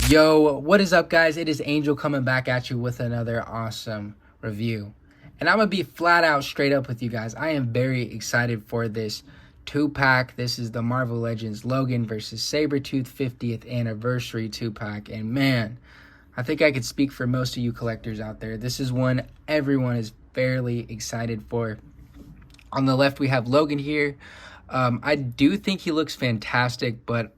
Yo, what is up, guys? It is Angel coming back at you with another awesome review. And I'm going to be flat out straight up with you guys. I am very excited for this 2-pack. This is the Marvel Legends Logan versus Sabretooth 50th anniversary 2-pack. And man, I think I could speak for most of you collectors out there. This is one everyone is fairly excited for. On the left, we have Logan here. I do think he looks fantastic, but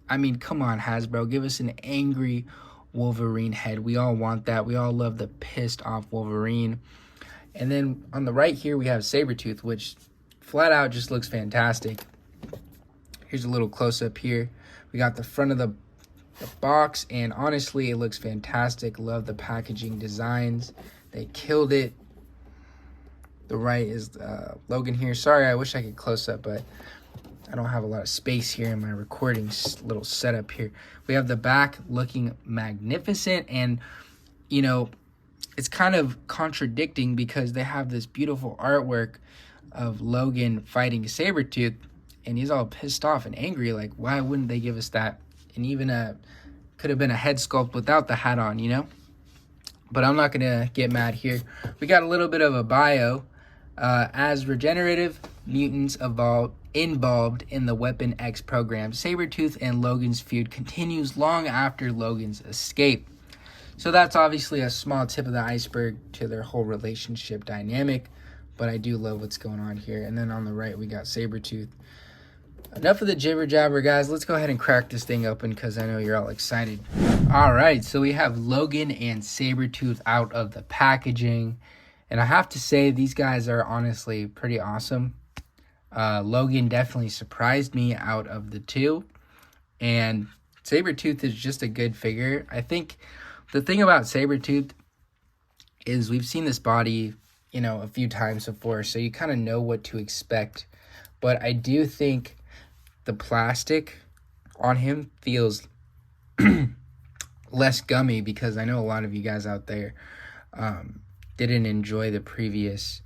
I mean, come on, Hasbro. Give us an angry Wolverine head. We all want that. We all love the pissed off Wolverine. And then on the right here, we have Sabretooth, which flat out just looks fantastic. Here's a little close-up here. We got the front of the box, and honestly, it looks fantastic. Love the packaging designs. They killed it. The right is Logan here. Sorry, I wish I could close up, but I don't have a lot of space here in my recording little setup here. We have the back looking magnificent, and you know, it's kind of contradicting because they have this beautiful artwork of Logan fighting Sabretooth, and he's all pissed off and angry. Like, why wouldn't they give us that? And even could have been a head sculpt without the hat on, you know? But I'm not gonna get mad here. We got a little bit of a bio. As regenerative mutants involved in the Weapon X program, Sabretooth and Logan's feud continues long after Logan's escape. So that's obviously a small tip of the iceberg to their whole relationship dynamic, but I do love what's going on here. And then on the right, we got Sabretooth. Enough of the jibber jabber, guys. Let's go ahead and crack this thing open because I know you're all excited. All right, so we have Logan and Sabretooth out of the packaging. And I have to say, these guys are honestly pretty awesome. Logan definitely surprised me out of the two. And Sabretooth is just a good figure. I think the thing about Sabretooth is we've seen this body, you know, a few times before, so you kind of know what to expect. But I do think the plastic on him feels less gummy because I know a lot of you guys out there didn't enjoy the previous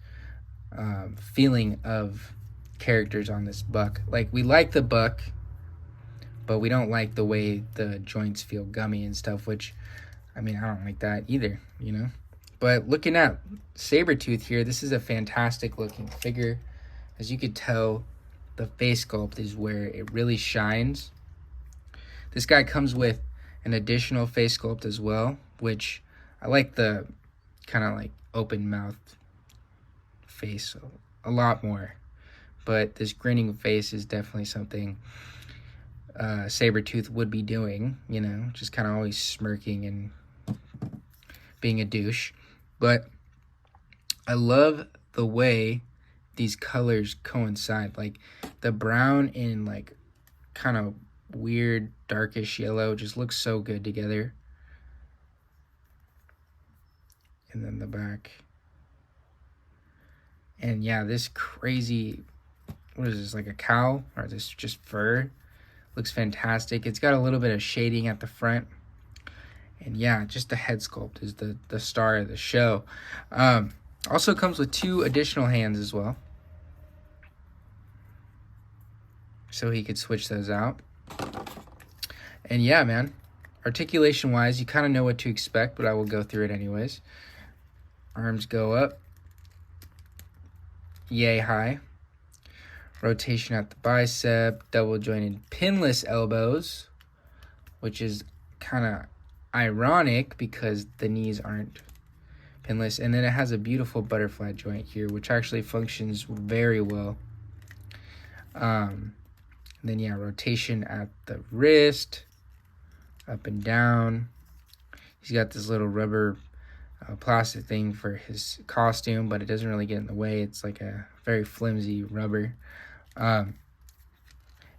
feeling of characters on this buck. Like, we like the buck, but we don't like the way the joints feel gummy and stuff, which, I mean, I don't like that either, you know? But looking at Sabretooth here, this is a fantastic looking figure. As you could tell, the face sculpt is where it really shines. This guy comes with an additional face sculpt as well, which I like the kind of like open mouth face a lot more, but this grinning face is definitely something Sabretooth would be doing, you know, just kind of always smirking and being a douche. But I love the way these colors coincide, like the brown and like kind of weird darkish yellow just looks so good together. And then the back. And yeah, this crazy, what is this, like a cow? Or is this just fur? Looks fantastic. It's got a little bit of shading at the front. And yeah, just the head sculpt is the star of the show. Also comes with 2 additional hands as well, so he could switch those out. And yeah, man, articulation wise, you kind of know what to expect, but I will go through it anyways. Arms go up, yay high. Rotation at the bicep, double jointed pinless elbows, which is kind of ironic because the knees aren't pinless. And then it has a beautiful butterfly joint here, which actually functions very well. Then yeah, rotation at the wrist, up and down. He's got this little rubber plastic thing for his costume, but it doesn't really get in the way. It's like a very flimsy rubber. And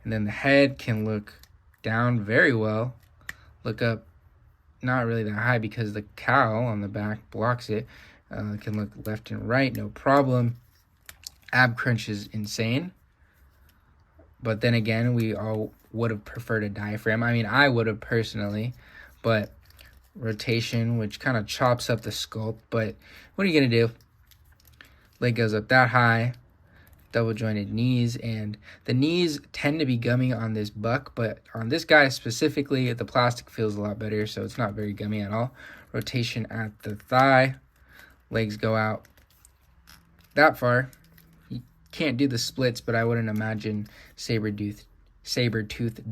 then the head can look down very well, look up not really that high because the cowl on the back blocks it. Can look left and right, no problem. Ab crunch is insane. But then again, we all would have preferred a diaphragm. I mean, I would have personally, but rotation, which kind of chops up the sculpt. But what are you going to do? Leg goes up that high. double jointed knees, and the knees tend to be gummy on this buck, but on this guy specifically, the plastic feels a lot better, so it's not very gummy at all. Rotation at the thigh, legs go out that far. You can't do the splits, but I wouldn't imagine Sabretooth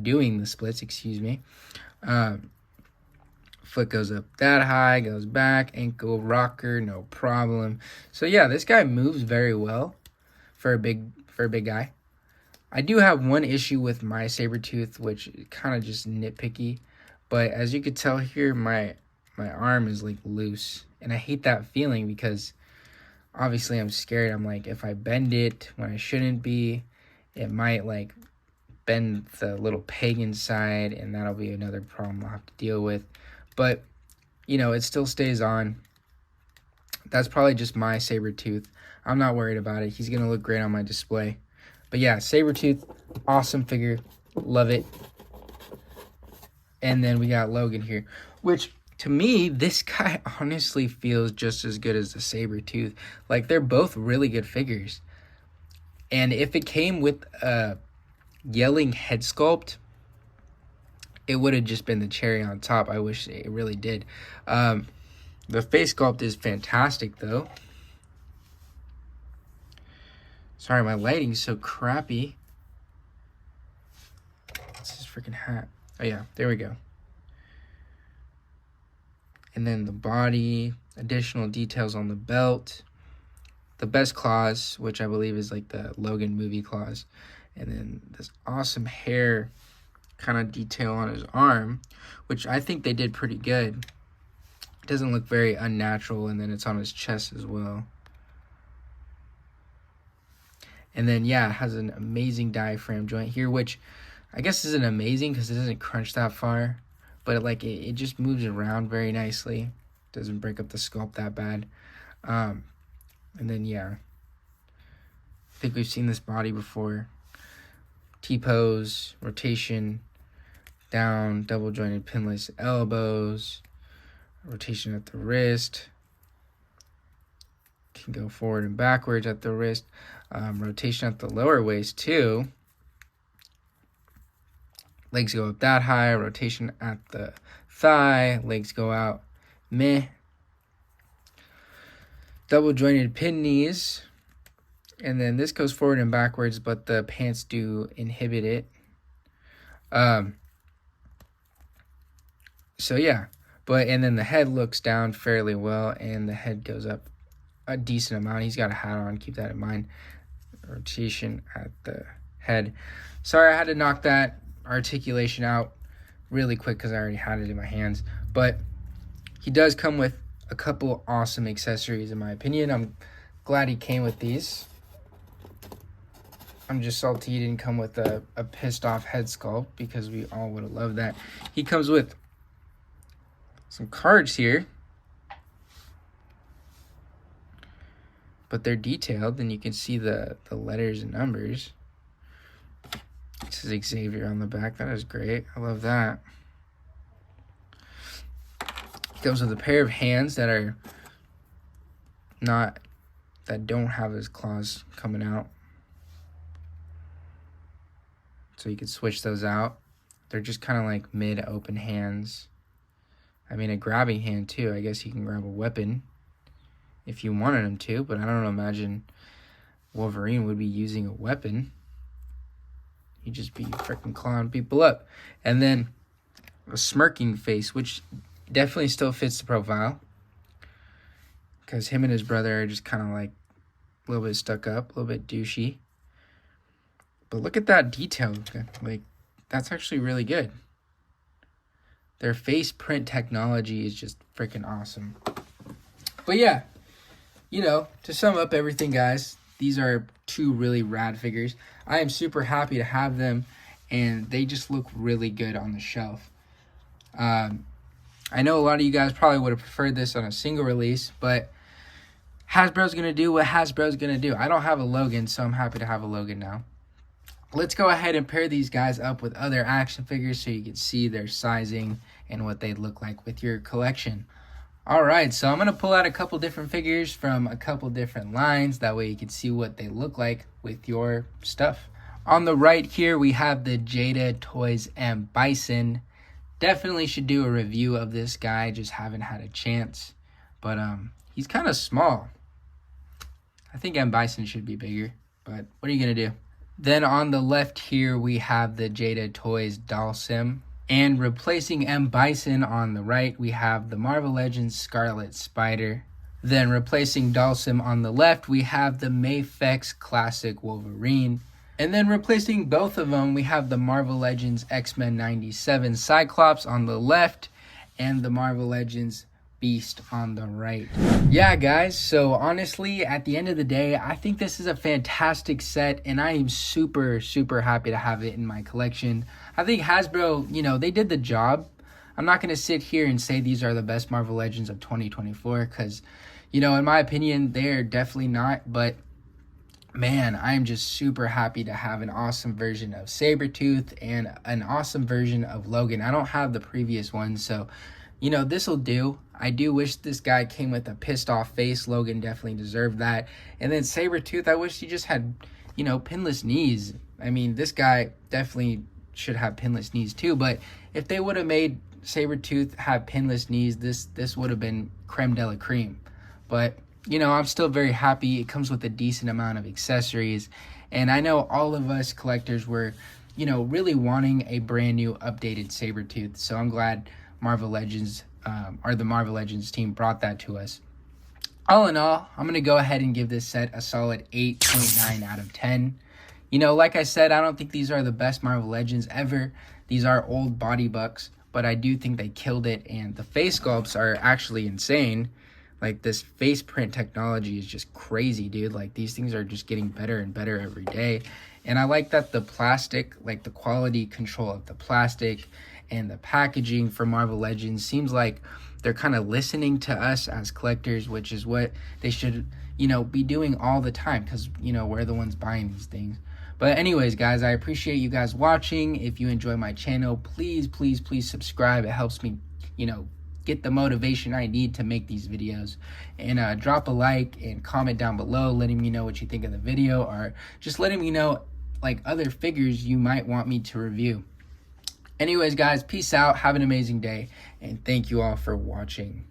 doing the splits, excuse me. Foot goes up that high, goes back, ankle rocker, no problem. So yeah, this guy moves very well for a big guy. I do have one issue with my Sabretooth, which is kind of just nitpicky, but as you could tell here, my arm is like loose, and I hate that feeling because obviously I'm scared. I'm like, if I bend it when I shouldn't be, it might like bend the little peg inside, and that'll be another problem I'll have to deal with. But you know, it still stays on. That's probably just my Sabretooth. I'm not worried about it. He's gonna look great on my display. But yeah, Sabretooth, awesome figure, love it. And then we got Logan here, which to me, this guy honestly feels just as good as the Sabretooth. Like, they're both really good figures. And if it came with a yelling head sculpt, it would have just been the cherry on top. I wish it really did. The face sculpt is fantastic, though. Sorry, my lighting's so crappy. What's this freaking hat? Oh, yeah, there we go. And then the body, additional details on the belt, the best claws, which I believe is like the Logan movie claws, and then this awesome hair kind of detail on his arm, which I think they did pretty good. It doesn't look very unnatural, and then it's on his chest as well. And then, yeah, it has an amazing diaphragm joint here, which I guess isn't amazing because it doesn't crunch that far. But it just moves around very nicely. Doesn't break up the sculpt that bad. And then, yeah. I think we've seen this body before. T-pose, rotation, down, double jointed pinless elbows, rotation at the wrist. Can go forward and backwards at the wrist. Rotation at the lower waist too. Legs go up that high. Rotation at the thigh. Legs go out. Meh. Double jointed pin knees. And then this goes forward and backwards, but the pants do inhibit it. So yeah. And then the head looks down fairly well, and the head goes up a decent amount. He's got a hat on, keep that in mind. Rotation at the head. Sorry, I had to knock that articulation out really quick because I already had it in my hands. But he does come with a couple awesome accessories, in my opinion. I'm glad he came with these. I'm just salty he didn't come with a pissed off head sculpt, because we all would have loved that. He comes with some cards here, but they're detailed, and you can see the letters and numbers. This is Xavier on the back. That is great. I love that. It comes with a pair of hands that don't have his claws coming out. So you could switch those out. They're just kind of like mid-open hands. I mean, a grabbing hand too. I guess you can grab a weapon if you wanted him to, but I don't imagine Wolverine would be using a weapon. He'd just be freaking clawing people up. And then a smirking face, which definitely still fits the profile, because him and his brother are just kind of like a little bit stuck up, a little bit douchey. But look at that detail. Like, that's actually really good. Their face print technology is just freaking awesome. But yeah, you know, to sum up everything, guys, these are two really rad figures. I am super happy to have them, and they just look really good on the shelf. I know a lot of you guys probably would have preferred this on a single release, but Hasbro's going to do what Hasbro's going to do. I don't have a Logan, so I'm happy to have a Logan now. Let's go ahead and pair these guys up with other action figures so you can see their sizing and what they look like with your collection. All right, so I'm going to pull out a couple different figures from a couple different lines. That way you can see what they look like with your stuff. On the right here, we have the Jada Toys M Bison. Definitely should do a review of this guy. Just haven't had a chance. But he's kind of small. I think M Bison should be bigger. But what are you going to do? Then on the left here, we have the Jada Toys Dalsim. And replacing M. Bison on the right, we have the Marvel Legends Scarlet Spider. Then replacing Dalsim on the left, we have the Mafex Classic Wolverine. And then replacing both of them, we have the Marvel Legends X-Men 97 Cyclops on the left and the Marvel Legends Beast on the right. Yeah, guys, so honestly, at the end of the day, I think this is a fantastic set, and I am super, super happy to have it in my collection. I think Hasbro, they did the job. I'm not going to sit here and say these are the best Marvel Legends of 2024 because, in my opinion, they're definitely not. But, man, I am just super happy to have an awesome version of Sabretooth and an awesome version of Logan. I don't have the previous one, so, this will do. I do wish this guy came with a pissed off face. Logan definitely deserved that. And then Sabretooth, I wish he just had, pinless knees. I mean, this guy definitely should have pinless knees too. But if they would have made Sabretooth have pinless knees, this would have been creme de la creme. But, I'm still very happy. It comes with a decent amount of accessories. And I know all of us collectors were, really wanting a brand new updated Sabretooth. So I'm glad Marvel Legends the Marvel Legends team brought that to us. All in all, I'm going to go ahead and give this set a solid 8.9 out of 10. Like I said, I don't think these are the best Marvel Legends ever. These are old body bucks, but I do think they killed it, and the face sculpts are actually insane. Like, this face print technology is just crazy, dude. Like, these things are just getting better and better every day. And I like that the plastic, like the quality control of the plastic and the packaging for Marvel Legends seems like they're kind of listening to us as collectors, which is what they should, be doing all the time because, we're the ones buying these things. But anyways, guys, I appreciate you guys watching. If you enjoy my channel, please, please, please subscribe. It helps me, get the motivation I need to make these videos. And drop a like and comment down below letting me know what you think of the video, or just letting me know like other figures you might want me to review. Anyways, guys, peace out. Have an amazing day, and thank you all for watching.